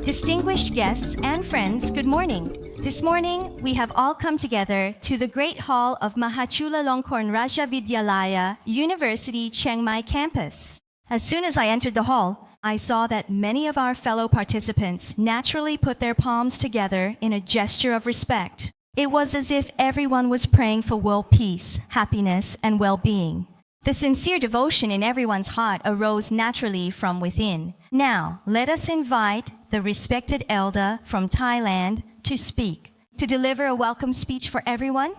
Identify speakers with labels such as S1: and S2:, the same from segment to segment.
S1: Distinguished guests and friends, good morning. This morning, we have all come together to the Great Hall of Mahachulalongkorn Raja Vidyalaya University Chiang Mai campus. As soon as I entered the hall, I saw that many of our fellow participants naturally put their palms together in a gesture of respect. It was as if everyone was praying for world peace, happiness, and well-being. The sincere devotion in everyone's heart arose naturally from within. Now, let us invite the respected elder from Thailand to speak, to deliver a welcome speech for everyone.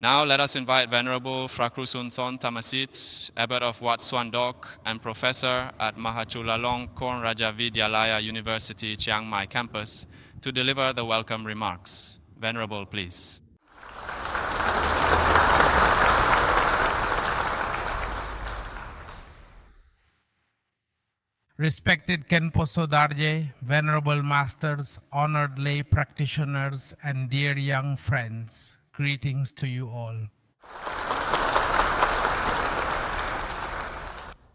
S2: Now let us invite Venerable Frakrusun Son Tamasit, Abbot of Wat Suan Dok and Professor at Mahachulalongkorn Raja Vidyalaya University Chiang Mai campus, to deliver the welcome remarks. Venerable, please.
S3: Respected Khenpo Sodargye, Venerable Masters, honored lay practitioners, and dear young friends, greetings to you all.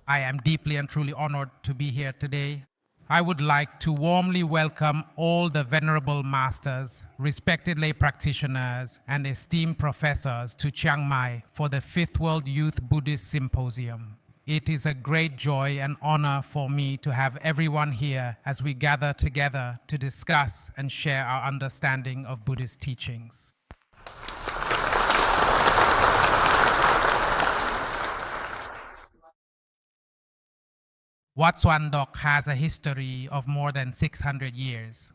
S3: I am deeply and truly honored to be here today. I would like to warmly welcome all the Venerable Masters, respected lay practitioners, and esteemed professors to Chiang Mai for the 5th World Youth Buddhist Symposium. It is a great joy and honor for me to have everyone here as we gather together to discuss and share our understanding of Buddhist teachings. Wat Suan Dok has a history of more than 600 years.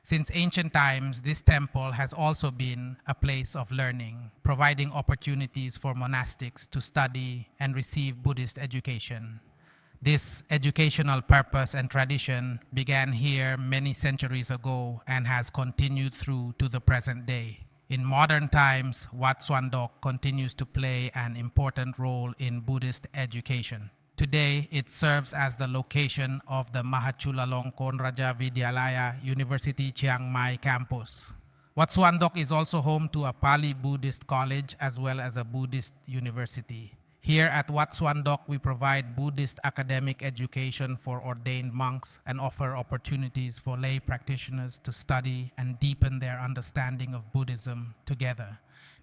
S3: Since ancient times, this temple has also been a place of learning, providing opportunities for monastics to study and receive Buddhist education. This educational purpose and tradition began here many centuries ago and has continued through to the present day. In modern times, Wat Suan Dok continues to play an important role in Buddhist education. Today, it serves as the location of the Mahachulalongkorn Raja Vidyalaya University Chiang Mai campus. Wat Suan Dok is also home to a Pali Buddhist college as well as a Buddhist university. Here at Wat Suan Dok, we provide Buddhist academic education for ordained monks and offer opportunities for lay practitioners to study and deepen their understanding of Buddhism together.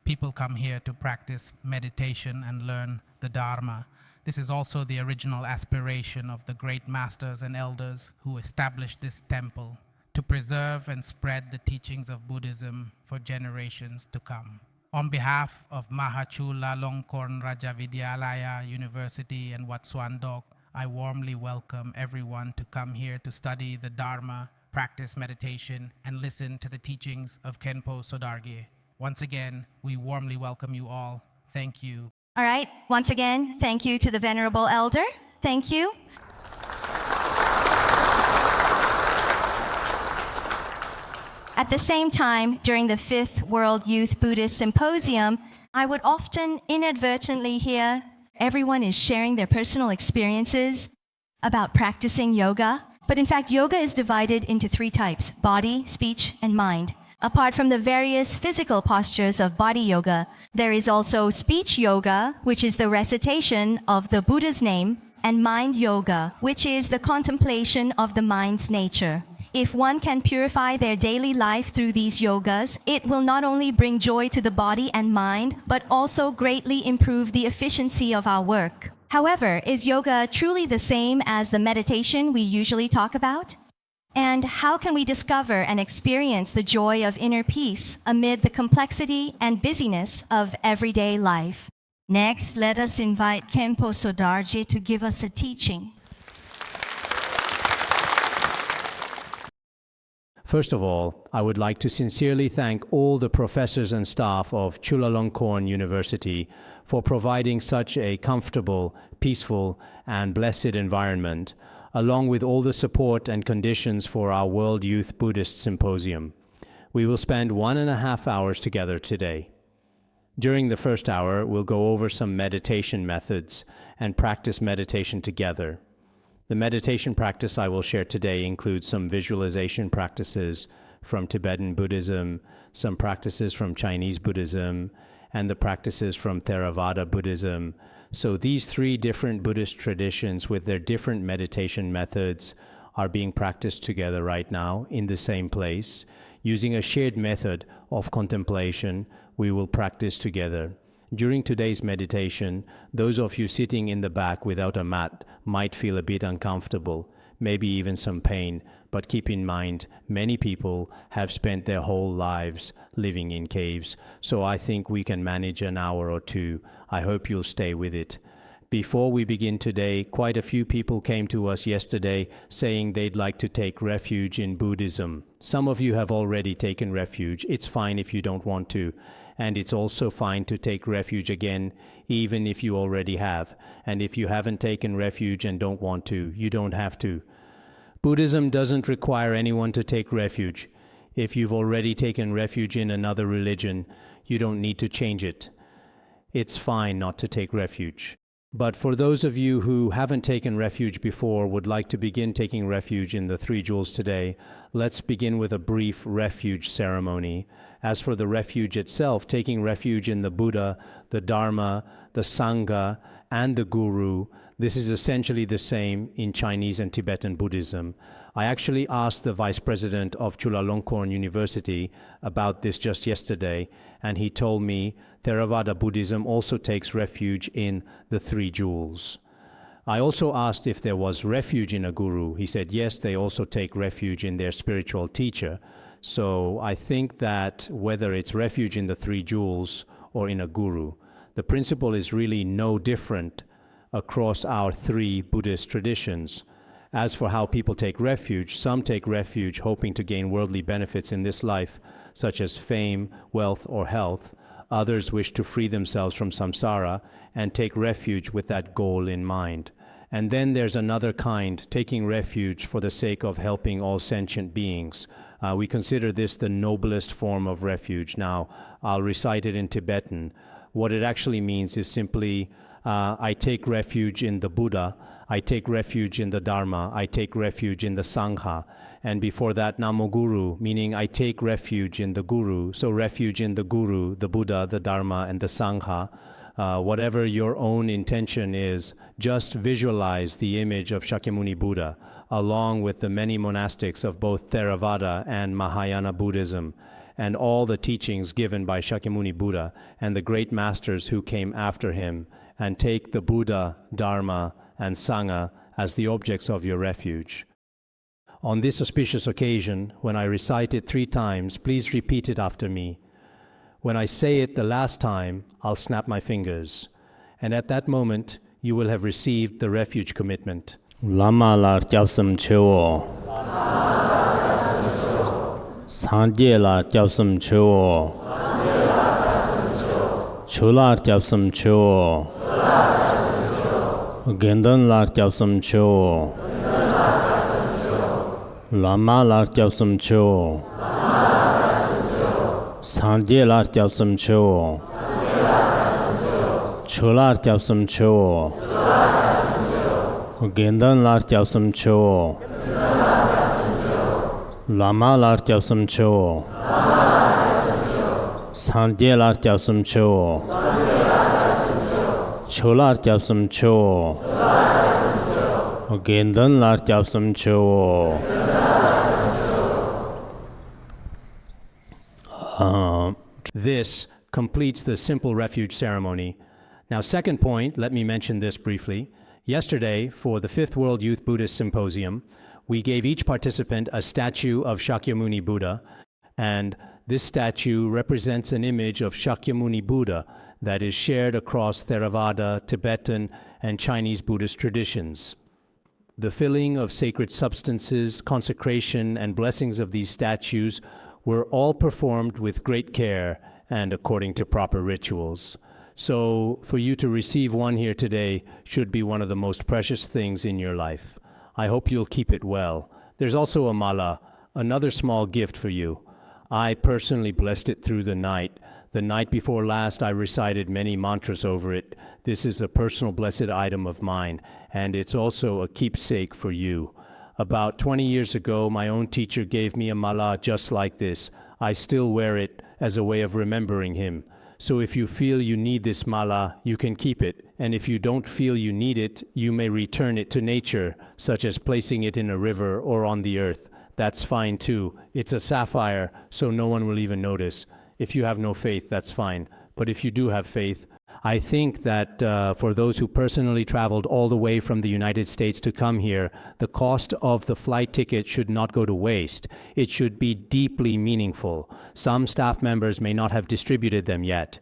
S3: People come here to practice meditation and learn the Dharma. This is also the original aspiration of the great masters and elders who established this temple, to preserve and spread the teachings of Buddhism for generations to come. On behalf of Mahachulalongkorn Raja Vidyalaya University and Wat Suan Dok, I warmly welcome everyone to come here to study the Dharma, practice meditation, and listen to the teachings of Khenpo Sodargye. Once again, we warmly welcome you all. Thank you.
S1: All right, once again, thank you to the Venerable Elder. Thank you. At the same time, during the 5th World Youth Buddhist Symposium, I would often inadvertently hear everyone is sharing their personal experiences about practicing yoga. But in fact, yoga is divided into 3 types: body, speech, and mind. Apart from the various physical postures of body yoga, there is also speech yoga, which is the recitation of the Buddha's name, and mind yoga, which is the contemplation of the mind's nature. If one can purify their daily life through these yogas, it will not only bring joy to the body and mind, but also greatly improve the efficiency of our work. However, is yoga truly the same as the meditation we usually talk about? And how can we discover and experience the joy of inner peace amid the complexity and busyness of everyday life? Next, let us invite Khenpo Sodargye to give us a teaching.
S4: First of all, I would like to sincerely thank all the professors and staff of Chulalongkorn University for providing such a comfortable, peaceful, and blessed environment, along with all the support and conditions for our World Youth Buddhist Symposium. We will spend 1.5 hours together today. During the first hour, we'll go over some meditation methods and practice meditation together. The meditation practice I will share today includes some visualization practices from Tibetan Buddhism, some practices from Chinese Buddhism, and the practices from Theravada Buddhism, So these three different Buddhist traditions with their different meditation methods are being practiced together right now in the same place. Using a shared method of contemplation, we will practice together. During today's meditation, those of you sitting in the back without a mat might feel a bit uncomfortable, maybe even some pain, but keep in mind, many people have spent their whole lives living in caves, so I think we can manage an hour or two. I hope you'll stay with it. Before we begin today, quite a few people came to us yesterday saying they'd like to take refuge in Buddhism. Some of you have already taken refuge. It's fine if you don't want to. And it's also fine to take refuge again, even if you already have. And if you haven't taken refuge and don't want to, you don't have to. Buddhism doesn't require anyone to take refuge. If you've already taken refuge in another religion, you don't need to change it. It's fine not to take refuge. But for those of you who haven't taken refuge before, would like to begin taking refuge in the Three Jewels today, let's begin with a brief refuge ceremony. As for the refuge itself, taking refuge in the Buddha, the Dharma, the Sangha, and the Guru, this is essentially the same in Chinese and Tibetan Buddhism. I actually asked the vice president of Chulalongkorn University about this just yesterday, and he told me Theravada Buddhism also takes refuge in the Three Jewels. I also asked if there was refuge in a guru. He said, yes, they also take refuge in their spiritual teacher. So I think that whether it's refuge in the Three Jewels or in a guru, the principle is really no different across our three Buddhist traditions. As for how people take refuge, some take refuge hoping to gain worldly benefits in this life, such as fame, wealth, or health. Others wish to free themselves from samsara and take refuge with that goal in mind. And then there's another kind, taking refuge for the sake of helping all sentient beings. We consider this the noblest form of refuge. Now, I'll recite it in Tibetan. What it actually means is simply, I take refuge in the Buddha, I take refuge in the Dharma, I take refuge in the Sangha. And before that, Namo Guru, meaning I take refuge in the Guru. So refuge in the Guru, the Buddha, the Dharma, and the Sangha. Whatever your own intention is, just visualize the image of Shakyamuni Buddha, along with the many monastics of both Theravada and Mahayana Buddhism, and all the teachings given by Shakyamuni Buddha and the great masters who came after him, and take the Buddha, Dharma, and Sangha as the objects of your refuge. On this auspicious occasion, when I recite it 3 times, please repeat it after me. When I say it the last time, I'll snap my fingers. And at that moment, you will have received the refuge commitment.
S5: Lama la gyawsam chewo. Sangye la gyawsam chewo. Chola gyawsam chewo. Gendan la gyawsam chewo. Lama la gyawsam chewo. Sangye la gyawsam chewo. Chola gyawsam chewo. Gendan la gyawsam chewo. Lama la gyawsam chewo. Sangye la gyawsam chewo. Chola gyawsam chewo. Gendan la gyawsam chewo.
S4: This completes the simple refuge ceremony. Now, second point, let me mention this briefly. Yesterday, for the 5th World Youth Buddhist Symposium, we gave each participant a statue of Shakyamuni Buddha, and this statue represents an image of Shakyamuni Buddha that is shared across Theravada, Tibetan, and Chinese Buddhist traditions. The filling of sacred substances, consecration, and blessings of these statues were all performed with great care and according to proper rituals. So for you to receive one here today should be one of the most precious things in your life. I hope you'll keep it well. There's also a mala, another small gift for you. I personally blessed it through the night. The night before last, I recited many mantras over it. This is a personal blessed item of mine, and it's also a keepsake for you. About 20 years ago, my own teacher gave me a mala just like this. I still wear it as a way of remembering him. So if you feel you need this mala, you can keep it. And if you don't feel you need it, you may return it to nature, such as placing it in a river or on the earth. That's fine too. It's a sapphire, so no one will even notice. If you have no faith, that's fine. But if you do have faith, I think that for those who personally traveled all the way from the United States to come here, the cost of the flight ticket should not go to waste. It should be deeply meaningful. Some staff members may not have distributed them yet.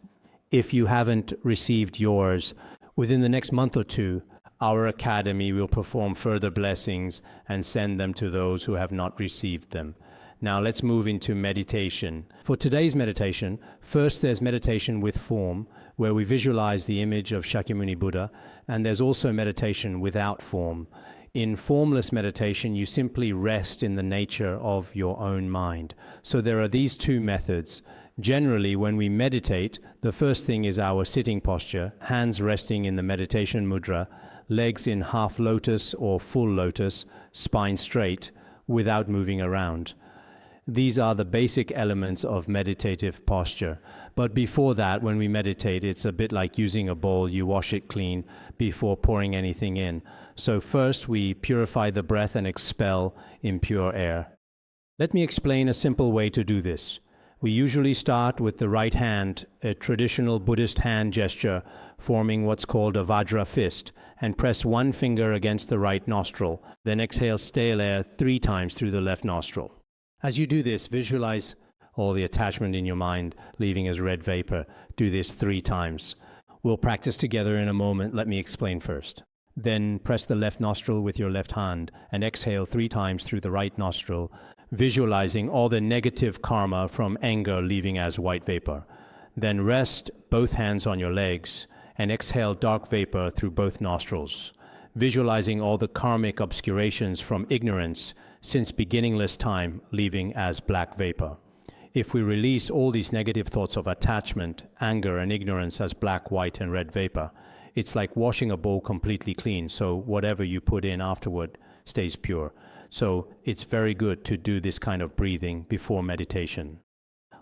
S4: If you haven't received yours, within the next month or two, our Academy will perform further blessings and send them to those who have not received them. Now let's move into meditation. For today's meditation, first there's meditation with form, where we visualize the image of Shakyamuni Buddha, and there's also meditation without form. In formless meditation, you simply rest in the nature of your own mind. So there are these two methods. Generally, when we meditate, the first thing is our sitting posture, hands resting in the meditation mudra, legs in half lotus or full lotus, spine straight, without moving around. These are the basic elements of meditative posture. But before that, when we meditate, it's a bit like using a bowl. You wash it clean before pouring anything in. So first, we purify the breath and expel impure air. Let me explain a simple way to do this. We usually start with the right hand, a traditional Buddhist hand gesture, forming what's called a Vajra fist, and press one finger against the right nostril. Then exhale stale air 3 times through the left nostril. As you do this, visualize all the attachment in your mind, leaving as red vapor. Do this 3 times. We'll practice together in a moment. Let me explain first. Then press the left nostril with your left hand and exhale 3 times through the right nostril, visualizing all the negative karma from anger leaving as white vapor. Then rest both hands on your legs and exhale dark vapor through both nostrils, visualizing all the karmic obscurations from ignorance since beginningless time leaving as black vapor. If we release all these negative thoughts of attachment, anger, and ignorance as black, white, and red vapor, it's like washing a bowl completely clean, so whatever you put in afterward stays pure. So it's very good to do this kind of breathing before meditation.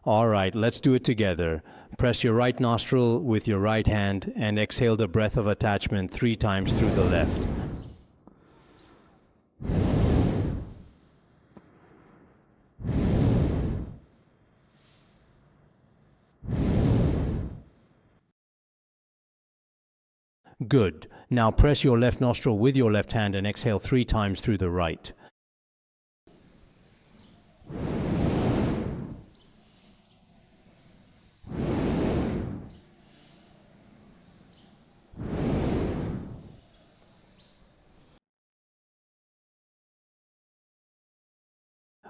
S4: All right, let's do it together. Press your right nostril with your right hand and exhale the breath of attachment 3 times through the left. Good. Now press your left nostril with your left hand and exhale 3 times through the right.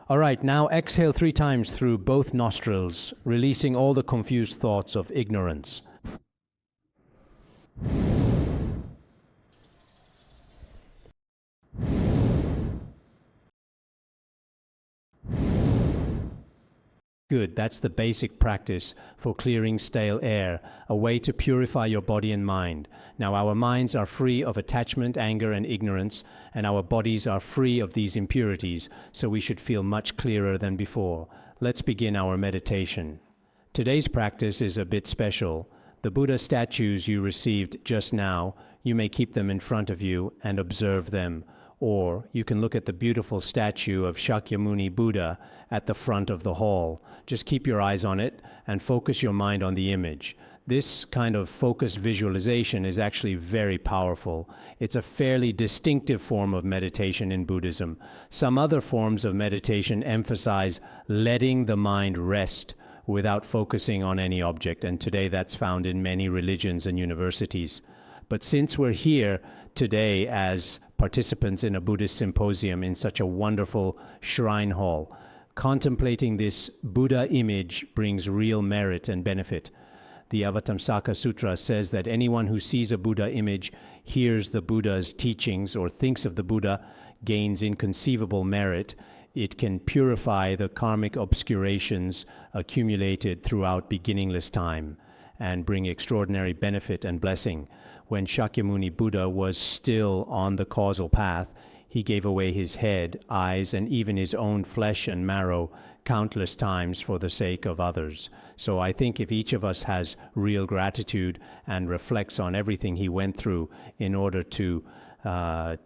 S4: All right, now exhale 3 times through both nostrils, releasing all the confused thoughts of ignorance. Good, that's the basic practice for clearing stale air, a way to purify your body and mind. Now our minds are free of attachment, anger, and ignorance, and our bodies are free of these impurities, so we should feel much clearer than before. Let's begin our meditation. Today's practice is a bit special. The Buddha statues you received just now, you may keep them in front of you and observe them. Or you can look at the beautiful statue of Shakyamuni Buddha at the front of the hall. Just keep your eyes on it and focus your mind on the image. This kind of focused visualization is actually very powerful. It's a fairly distinctive form of meditation in Buddhism. Some other forms of meditation emphasize letting the mind rest without focusing on any object, and today that's found in many religions and universities. But since we're here today as participants in a Buddhist symposium in such a wonderful shrine hall, contemplating this Buddha image brings real merit and benefit. The Avatamsaka Sutra says that anyone who sees a Buddha image, hears the Buddha's teachings, or thinks of the Buddha, gains inconceivable merit. It can purify the karmic obscurations accumulated throughout beginningless time and bring extraordinary benefit and blessing. When Shakyamuni Buddha was still on the causal path, he gave away his head, eyes, and even his own flesh and marrow countless times for the sake of others. So I think if each of us has real gratitude and reflects on everything he went through in order to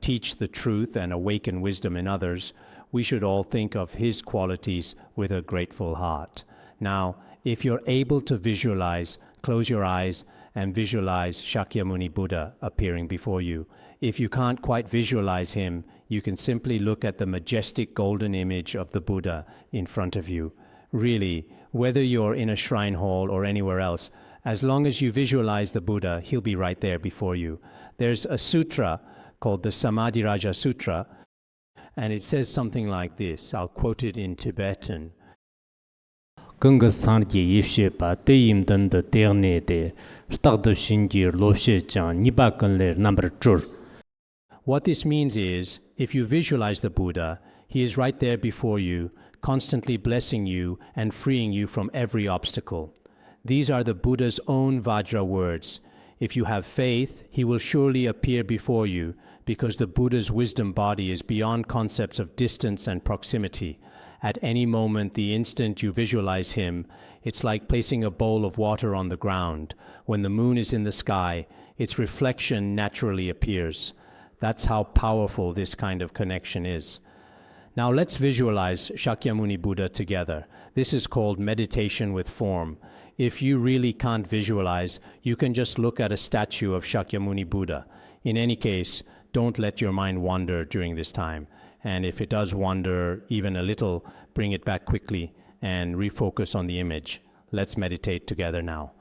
S4: teach the truth and awaken wisdom in others, we should all think of his qualities with a grateful heart. Now, if you're able to visualize, close your eyes and visualize Shakyamuni Buddha appearing before you. If you can't quite visualize him, you can simply look at the majestic golden image of the Buddha in front of you. Really, whether you're in a shrine hall or anywhere else, as long as you visualize the Buddha, he'll be right there before you. There's a sutra called the Samadhiraja Sutra, and it says something like this. I'll quote it in Tibetan.
S5: Ganga Sargye Yeshe Pa Te Yim Dan De Terne De Stag De Shinjir Lo She Chang Nipa Kanler Number Chur.
S4: What this means is, if you visualize the Buddha, he is right there before you, constantly blessing you and freeing you from every obstacle. These are the Buddha's own Vajra words. If you have faith, he will surely appear before you, because the Buddha's wisdom body is beyond concepts of distance and proximity. At any moment, the instant you visualize him, it's like placing a bowl of water on the ground. When the moon is in the sky, its reflection naturally appears. That's how powerful this kind of connection is. Now let's visualize Shakyamuni Buddha together. This is called meditation with form. If you really can't visualize, you can just look at a statue of Shakyamuni Buddha. In any case, don't let your mind wander during this time. And if it does wander even a little, bring it back quickly and refocus on the image. Let's meditate together now.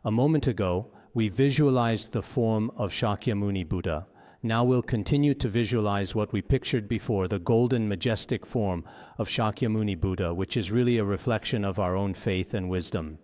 S4: A moment ago, we visualized the form of Shakyamuni Buddha. Now we'll continue to visualize what we pictured before, the golden, majestic form of Shakyamuni Buddha, which is really a reflection of our own faith and wisdom.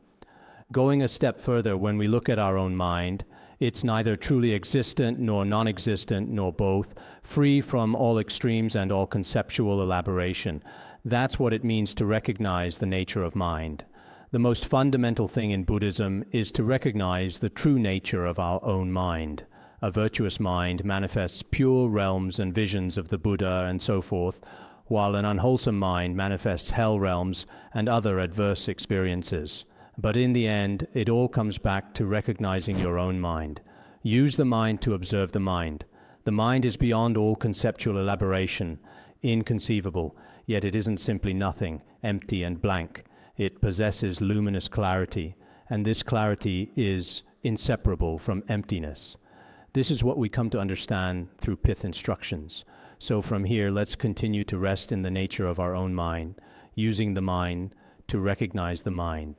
S4: Going a step further, when we look at our own mind, it's neither truly existent nor non-existent nor both, free from all extremes and all conceptual elaboration. That's what it means to recognize the nature of mind. The most fundamental thing in Buddhism is to recognize the true nature of our own mind. A virtuous mind manifests pure realms and visions of the Buddha and so forth, while an unwholesome mind manifests hell realms and other adverse experiences. But in the end, it all comes back to recognizing your own mind. Use the mind to observe the mind. The mind is beyond all conceptual elaboration, inconceivable, yet it isn't simply nothing, empty and blank. It possesses luminous clarity, and this clarity is inseparable from emptiness. This is what we come to understand through pith instructions. So from here, let's continue to rest in the nature of our own mind, using the mind to recognize the mind.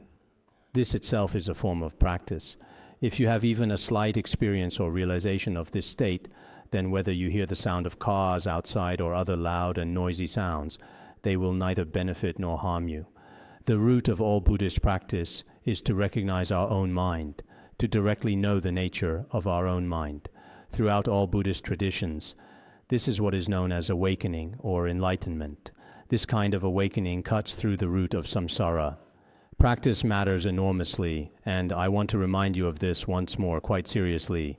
S4: This itself is a form of practice. If you have even a slight experience or realization of this state, then whether you hear the sound of cars outside or other loud and noisy sounds, they will neither benefit nor harm you. The root of all Buddhist practice is to recognize our own mind, to directly know the nature of our own mind. Throughout all Buddhist traditions, this is what is known as awakening or enlightenment. This kind of awakening cuts through the root of samsara. Practice matters enormously, and I want to remind you of this once more quite seriously.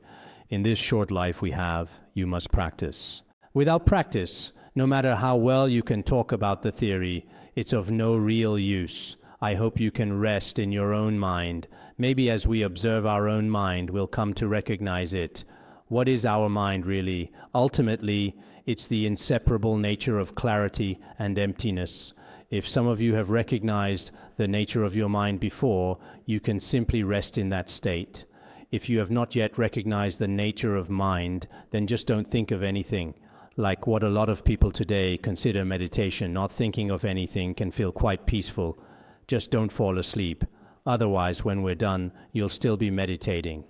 S4: In this short life we have, you must practice. Without practice, no matter how well you can talk about the theory, it's of no real use. I hope you can rest in your own mind. Maybe as we observe our own mind, we'll come to recognize it. What is our mind really? Ultimately, it's the inseparable nature of clarity and emptiness. If some of you have recognized the nature of your mind before, you can simply rest in that state. If you have not yet recognized the nature of mind, then just don't think of anything. Like what a lot of people today consider meditation, not thinking of anything can feel quite peaceful. Just don't fall asleep. Otherwise, when we're done, you'll still be meditating.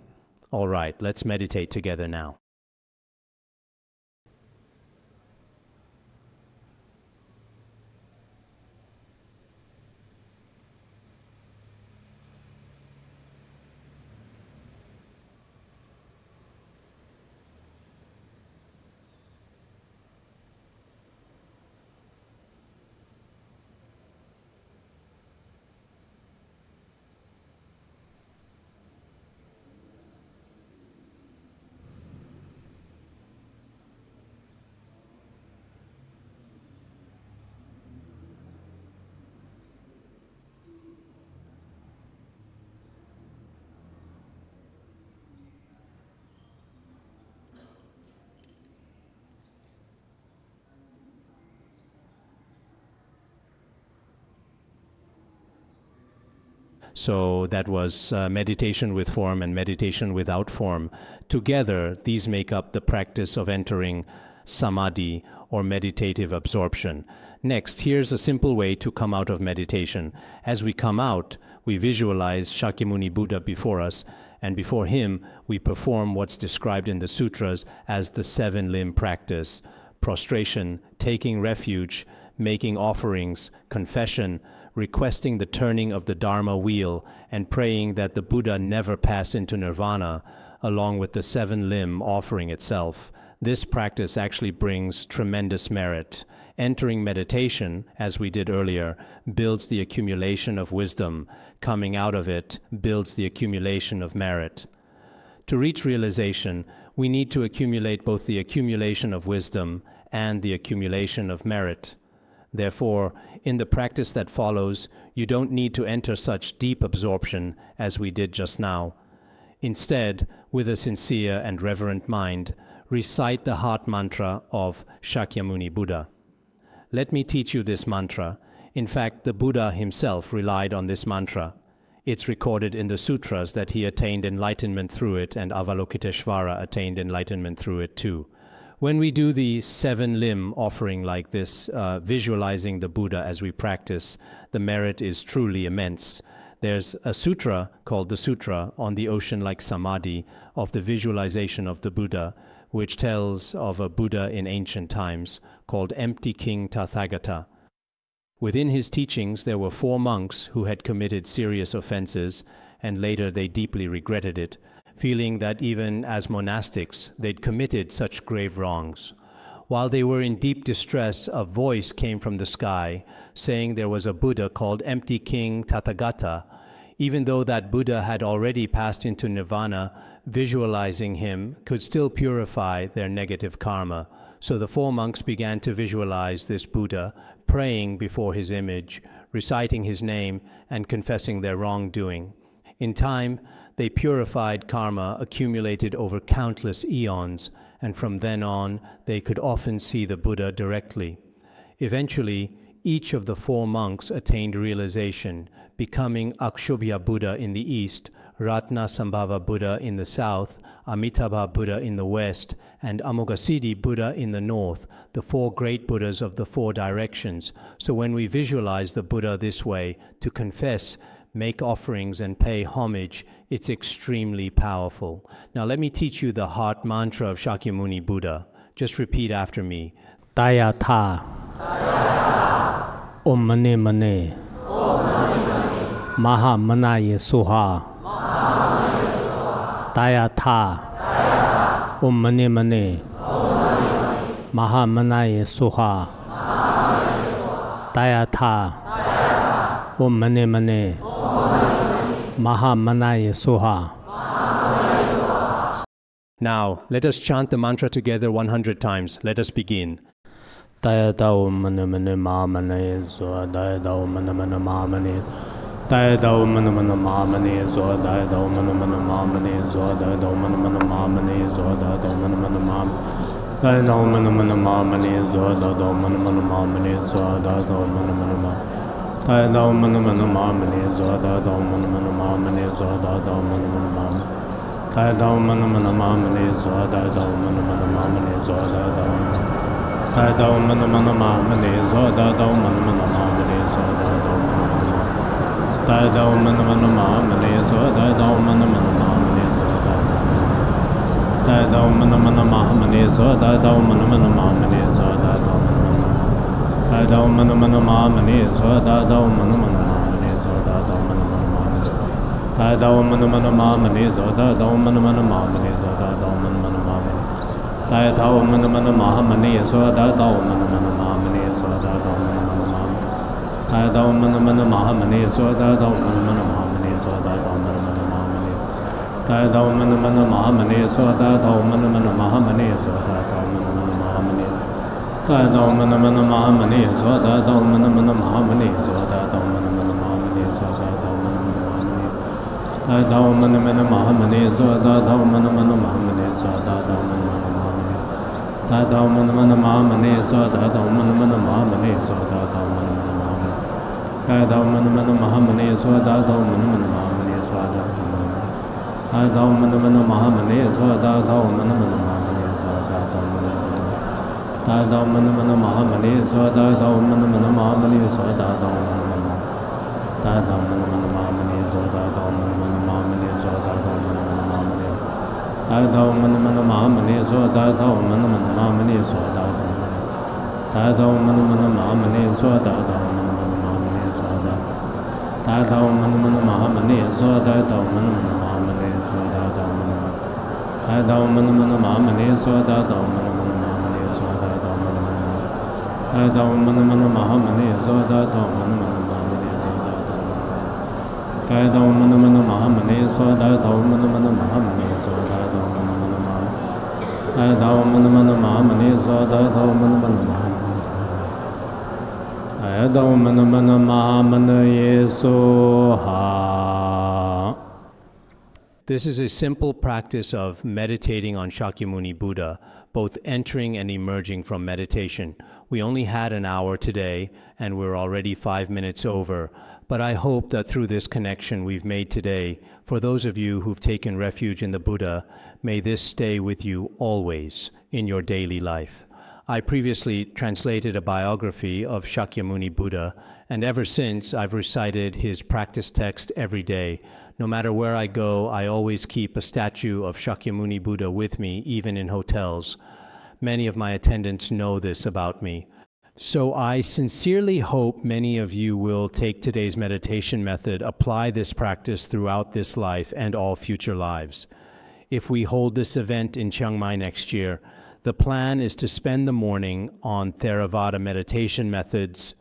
S4: All right, let's meditate together now. So that was meditation with form and meditation without form. Together, these make up the practice of entering samadhi or meditative absorption. Next, here's a simple way to come out of meditation. As we come out, we visualize Shakyamuni Buddha before us, and before him, we perform what's described in the sutras as the 7-limb practice: prostration, taking refuge, making offerings, confession, requesting the turning of the Dharma wheel, and praying that the Buddha never pass into nirvana, along with the 7-limb offering itself. This practice actually brings tremendous merit. Entering meditation, as we did earlier, builds the accumulation of wisdom. Coming out of it builds the accumulation of merit. To reach realization, we need to accumulate both the accumulation of wisdom and the accumulation of merit. Therefore, in the practice that follows, you don't need to enter such deep absorption as we did just now. Instead, with a sincere and reverent mind, recite the heart mantra of Shakyamuni Buddha. Let me teach you this mantra. In fact, the Buddha himself relied on this mantra. It's recorded in the sutras that he attained enlightenment through it, and Avalokiteshvara attained enlightenment through it too. When we do the 7-limb offering like this, visualizing the Buddha as we practice, the merit is truly immense. There's a sutra called the Sutra on the Ocean-like Samadhi of the visualization of the Buddha, which tells of a Buddha in ancient times called Empty King Tathagata. Within his teachings, there were 4 monks who had committed serious offenses, and later they deeply regretted it, feeling that even as monastics, they'd committed such grave wrongs. While they were in deep distress, a voice came from the sky saying there was a Buddha called Empty King Tathagata. Even though that Buddha had already passed into nirvana, visualizing him could still purify their negative karma. So the 4 monks began to visualize this Buddha, praying before his image, reciting his name, and confessing their wrongdoing. In time, they purified karma accumulated over countless eons, and from then on, they could often see the Buddha directly. Eventually, each of the 4 monks attained realization, becoming Akshobhya Buddha in the east, Ratnasambhava Buddha in the south, Amitabha Buddha in the west, and Amoghasiddhi Buddha in the north, the 4 great Buddhas of the 4 directions. So when we visualize the Buddha this way, to confess, make offerings, and pay homage, it's extremely powerful. Now let me teach you the heart mantra of Shakyamuni Buddha. Just repeat after me.
S5: Taya tha. Om mane mane. Maha manaye soha. Taya tha. Om mane mane. Maha manaye soha. Taya tha. Om mane mane. Maha manaye soha.
S4: Now, let us chant the mantra together 100 times. Let us begin.
S5: Taya tha om mane mane maha manaye soha. Taya tha om mane mane maha manaye. Tai dao mana mana ma mani zo dai dao mana mana ma mani zo dai dao mana mana ma mani zo dai dao mana mana ma dai dao mana mana ma mani zo dai dao mana mana ma mani zo dai dao mana mana ma dai dao mana mana ma mani zo dai dao mana mana ma mani zo dai dao mana mana ma dai dao mana mana ma mani zo dai dao mana mana ma mani zo dai dao dai dao mana mana ma mani zo dai dao mana mana ma mani zo dai dao dai dao mana mana ma mani zo dai dao mana mana ma mani zo dai dao mana mana ma mani zo dai dao mana mana ma mani zo dai dao mana mana ma mani zo dai dao mana mana ma mani zo dai dao mana mana ma mani zo dai dao mana mana ma mani zo dai dao mana mana ma mani dai dao mana mana ma mani zo dai dao mana mana ma mani zo dai dao mana mana ma dai dao mana mana ma mani zo dai dao mana mana ma mani zo dai dao mana mana ma mani dai dao mana mana ma mani zo dai dao mana mana ma mani zo dai dao mana mana ma mani dai dao mana mana ma mani zo dai dao mana mana ma mani zo dai dao mana mana ma mani zo dai dao mana mana ma mani dai dao mana mana ma mani zo dai dao mana mana ma mani zo dai dao mana mana ma mani dai dao mana mana ma mani zo dai dao mana mana ma mani zo dai dao mana mana dai dao mana mana ma mani zo dai dao mana mana ma mani zo dai dao mana mana ma mani zo dai dao mana mana ma mani zo dai dao mana mana ma mani zo dai dao mana mana ma mani zo dai dao mana mana dai dao mana mana ma mani zo dai dao mana mana ma mani zo dai dao mana mana ma mani dai dao mana mana ma mani zo dai dao mana mana ma mani zo dai dao mana mana ma mani zo dai dao mana mana ma mani zo dai dao mana mana ma mani zo dai dao mana mana ma mani zo dai dao mana dai dao mana mana ma mani zo dai dao mana mana ma mani zo dai dao mana mana dai dao mana mana ma mani zo dai dao mana mana ma mani zo dai dao mana mana ma mani zo dai dao mana mana ma mani zo dai dao mana mana ma dai dao mana mana ma mani zo dai dao mana mana ma dai dao mana mana ma mani so ha.
S4: This is a simple practice of meditating on Shakyamuni Buddha, both entering and emerging from meditation. We only had an hour today, and we're already 5 minutes over, but I hope that through this connection we've made today, for those of you who've taken refuge in the Buddha, may this stay with you always in your daily life. I previously translated a biography of Shakyamuni Buddha, and ever since I've recited his practice text every day. No matter where I go, I always keep a statue of Shakyamuni Buddha with me, even in hotels. Many of my attendants know this about me. So I sincerely hope many of you will take today's meditation method, apply this practice throughout this life and all future lives. If we hold this event in Chiang Mai next year, the plan is to spend the morning on Theravada meditation methods,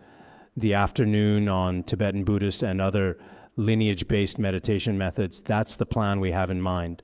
S4: the afternoon on Tibetan Buddhist and other lineage-based meditation methods. That's the plan we have in mind.